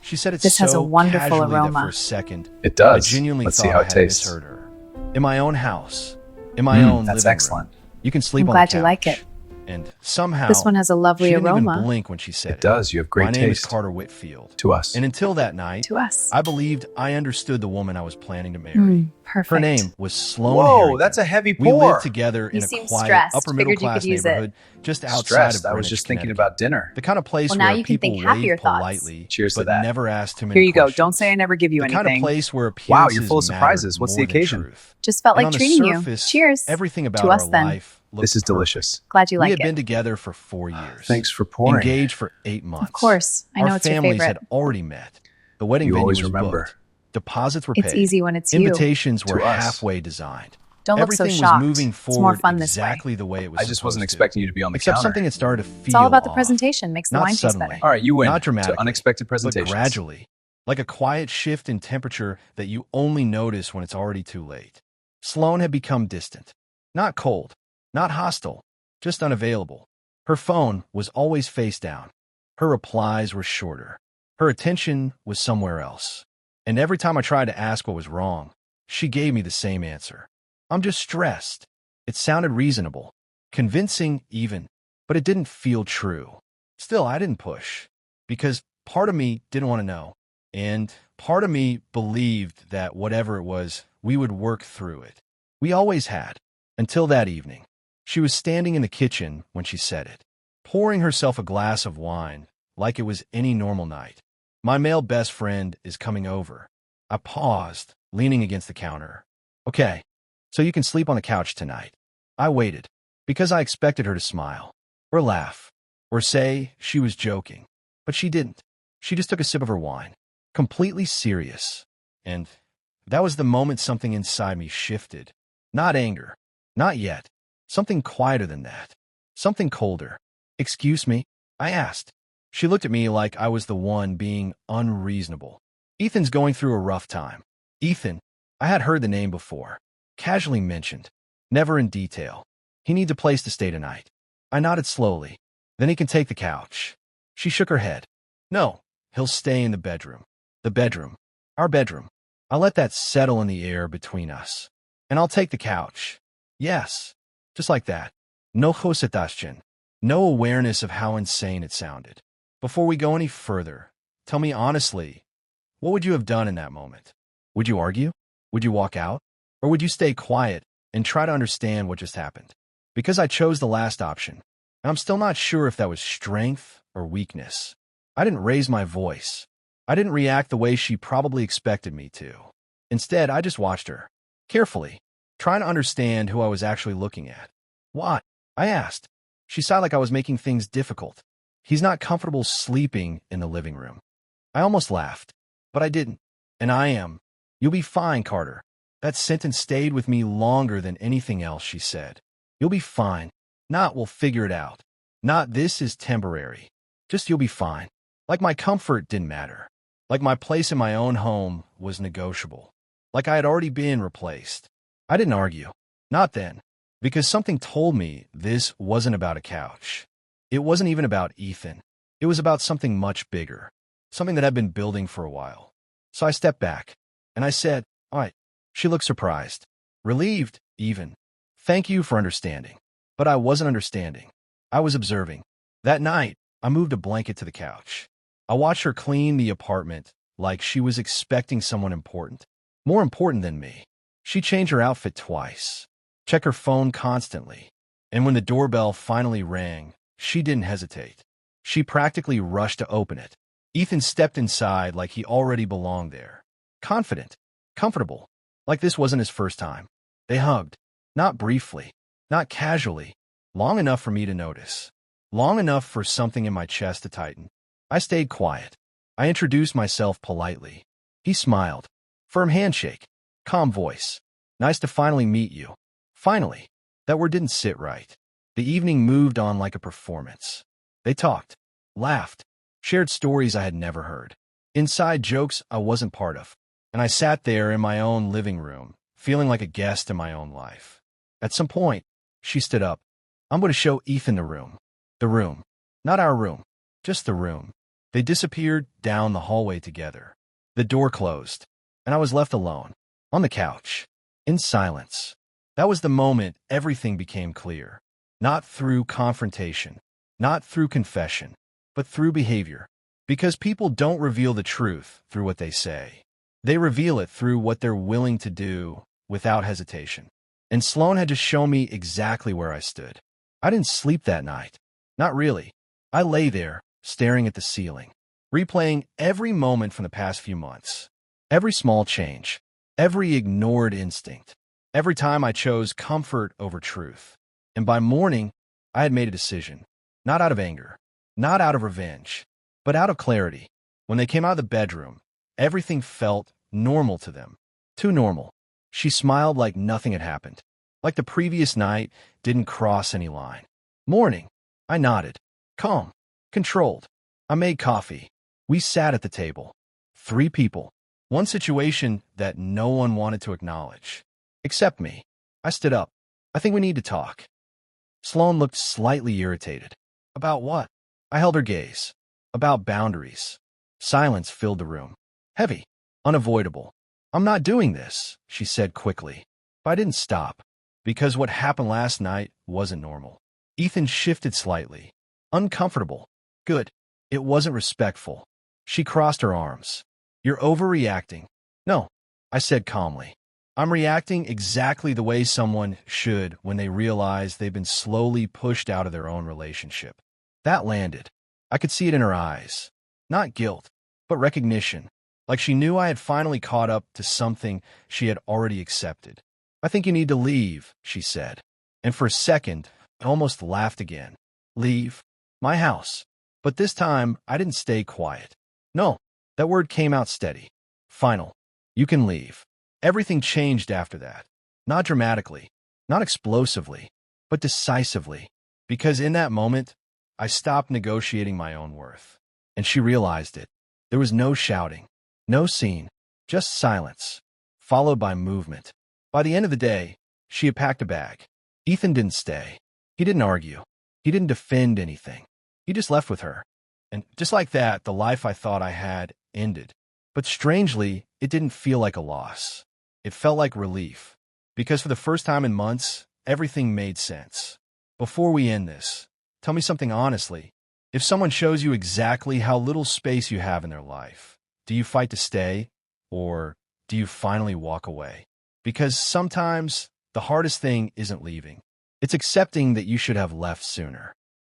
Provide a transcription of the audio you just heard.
She said it This has a so wonderful casually that aroma. for a second, It does. I genuinely Let's thought see how I it had tastes. misheard her. In my own house, in my own That's living excellent. room, you can sleep I'm on glad the couch. you like it. And somehow, This one has a lovely she didn't aroma. even blink when she said it. It does. You have great My name is taste. Carter Whitfield. To us. And until that night, To us. I believed I understood the woman I was planning to marry. Perfect. Her name was Sloane Whoa, Harrington. that's a heavy We pour. lived together You in a seem quiet, stressed. upper Figured you middle class could use it. neighborhood just outside Stressed. of I was Greenwich, just thinking Connecticut. about dinner. The kind of place Well, now where you can people think happier wave thoughts. politely, Cheers to but that. never ask too many Here you go. questions. Don't say I never give you The anything. kind of place where Wow, appearances you're full of surprises. matter What's the more than occasion? truth. Just felt And like on the treating surface, you. Cheers. everything about To us, our then. life looked This is perfect. delicious. Glad you We like had it. been together for 4 years. Thanks for pouring. Engaged for 8 months. Of course. I know Our it's your families favorite. had already met. The wedding You venue always was remember. booked. Deposits were It's paid. easy when it's you. Invitations were To us. halfway designed. Don't look so Everything shocked. was moving It's more forward fun this way. exactly the way it was I just wasn't supposed to. expecting you to be on the Except counter. something had started to feel It's all about the off. presentation. Makes the Not wine taste suddenly. better. All right, you win. Not dramatically, To unexpected but presentations. gradually, like a quiet shift in temperature that you only notice when it's already too late. Sloane had become distant. Not cold, not hostile, just unavailable. Her phone was always face down. Her replies were shorter. Her attention was somewhere else. And every time I tried to ask what was wrong, she gave me the same answer. I'm just stressed. It sounded reasonable, convincing even, but it didn't feel true. Still, I didn't push, because part of me didn't want to know, and part of me believed that whatever it was, we would work through it. We always had, until that evening. She was standing in the kitchen when she said it, pouring herself a glass of wine like it was any normal night. My male best friend is coming over. I paused, leaning against the counter. Okay, so you can sleep on the couch tonight. I waited, because I expected her to smile, or laugh, or say she was joking. But she didn't. She just took a sip of her wine, completely serious. And that was the moment something inside me shifted. Not anger. Not yet. Something quieter than that. Something colder. Excuse me? I asked. She looked at me like I was the one being unreasonable. Ethan's going through a rough time. Ethan. I had heard the name before. Casually mentioned. Never in detail. He needs a place to stay tonight. I nodded slowly. Then he can take the couch. She shook her head. No, he'll stay in the bedroom. The bedroom. Our bedroom. I'll let that settle in the air between us. And I'll take the couch. Yes. Just like that. No hositashchen. No awareness of how insane it sounded. Before we go any further, tell me honestly, what would you have done in that moment? Would you argue? Would you walk out? Or would you stay quiet and try to understand what just happened? Because I chose the last option, and I'm still not sure if that was strength or weakness. I didn't raise my voice. I didn't react the way she probably expected me to. Instead, I just watched her, carefully, trying to understand who I was actually looking at. Why? I asked. She sighed like I was making things difficult. He's not comfortable sleeping in the living room. I almost laughed, but I didn't. And I am. You'll be fine, Carter. That sentence stayed with me longer than anything else she said. You'll be fine. Not we'll figure it out. Not this is temporary. Just you'll be fine. Like my comfort didn't matter. Like my place in my own home was negotiable. Like I had already been replaced. I didn't argue. Not then. Because something told me this wasn't about a couch. It wasn't even about Ethan. It was about something much bigger. Something that had been building for a while. So I stepped back, and I said, all right. She looked surprised. Relieved, even. Thank you for understanding. But I wasn't understanding. I was observing. That night, I moved a blanket to the couch. I watched her clean the apartment like she was expecting someone important. More important than me. She changed her outfit twice. Checked her phone constantly. And when the doorbell finally rang, she didn't hesitate. She practically rushed to open it. Ethan stepped inside like he already belonged there. Confident. Comfortable. Like this wasn't his first time. They hugged. Not briefly. Not casually. Long enough for me to notice. Long enough for something in my chest to tighten. I stayed quiet. I introduced myself politely. He smiled. Firm handshake. Calm voice. Nice to finally meet you. Finally. That word didn't sit right. The evening moved on like a performance. They talked. Laughed. Shared stories I had never heard. Inside jokes I wasn't part of. And I sat there in my own living room, feeling like a guest in my own life. At some point, she stood up. I'm going to show Ethan the room. The room. Not our room. Just the room. They disappeared down the hallway together. The door closed, and I was left alone, on the couch, in silence. That was the moment everything became clear. Not through confrontation, not through confession, but through behavior. Because people don't reveal the truth through what they say. They reveal it through what they're willing to do without hesitation. And Sloan had to show me exactly where I stood. I didn't sleep that night. Not really. I lay there, staring at the ceiling, replaying every moment from the past few months. Every small change, every ignored instinct, every time I chose comfort over truth. And by morning, I had made a decision. Not out of anger, not out of revenge, but out of clarity. When they came out of the bedroom, everything felt normal to them. Too normal. She smiled like nothing had happened. Like the previous night didn't cross any line. Morning. I nodded. Calm. Controlled. I made coffee. We sat at the table. 3 people. One situation that no one wanted to acknowledge. Except me. I stood up. I think we need to talk. Sloan looked slightly irritated. About what? I held her gaze. About boundaries. Silence filled the room. Heavy. Unavoidable. I'm not doing this, she said quickly. But I didn't stop. Because what happened last night wasn't normal. Ethan shifted slightly. Uncomfortable. Good. It wasn't respectful. She crossed her arms. You're overreacting. No, I said calmly. I'm reacting exactly the way someone should when they realize they've been slowly pushed out of their own relationship. That landed. I could see it in her eyes. Not guilt, but recognition. Like she knew I had finally caught up to something she had already accepted. I think you need to leave, she said. And for a second, I almost laughed again. Leave? My house. But this time, I didn't stay quiet. No, that word came out steady. Final. You can leave. Everything changed after that. Not dramatically, not explosively, but decisively. Because in that moment, I stopped negotiating my own worth. And she realized it. There was no shouting, no scene, just silence, followed by movement. By the end of the day, she had packed a bag. Ethan didn't stay. He didn't argue. He didn't defend anything. He just left with her. And just like that, the life I thought I had ended. But strangely, it didn't feel like a loss. It felt like relief. Because for the first time in months, everything made sense. Before we end this, tell me something honestly. If someone shows you exactly how little space you have in their life, do you fight to stay, or do you finally walk away? Because sometimes the hardest thing isn't leaving. It's accepting that you should have left sooner.